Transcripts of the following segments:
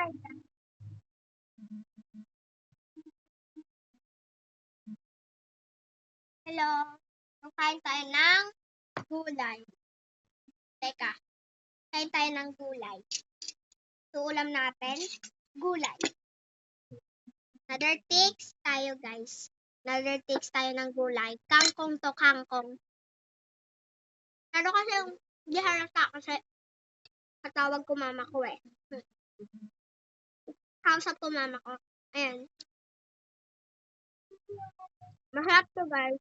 Hello. Kain tayo ng gulay. Teka. Kain tayo ng gulay. So, ulam natin, gulay. Another takes tayo, guys. Another takes tayo ng gulay. Kangkong to, kangkong. Pero kasi yung di halata kasi katawag ko mama ko eh. Kausap ko mama ko. Ayan. Masarap to, guys.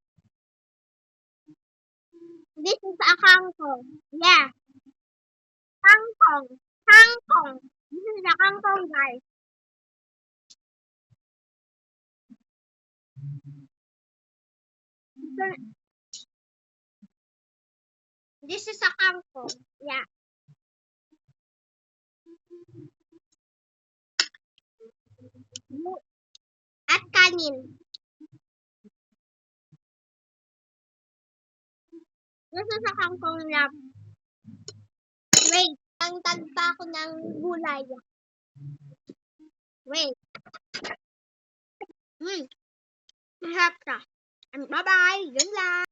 This is a kangkong. Yeah. Kangkong. Kangkong. This is a kangkong, guys. This is a kangkong. Yeah. At kanin. This is a kangkong wrap. Wait. Ang tagpa ko ng gulay. Wait. Masarap siya. Bye-bye. Yun lang.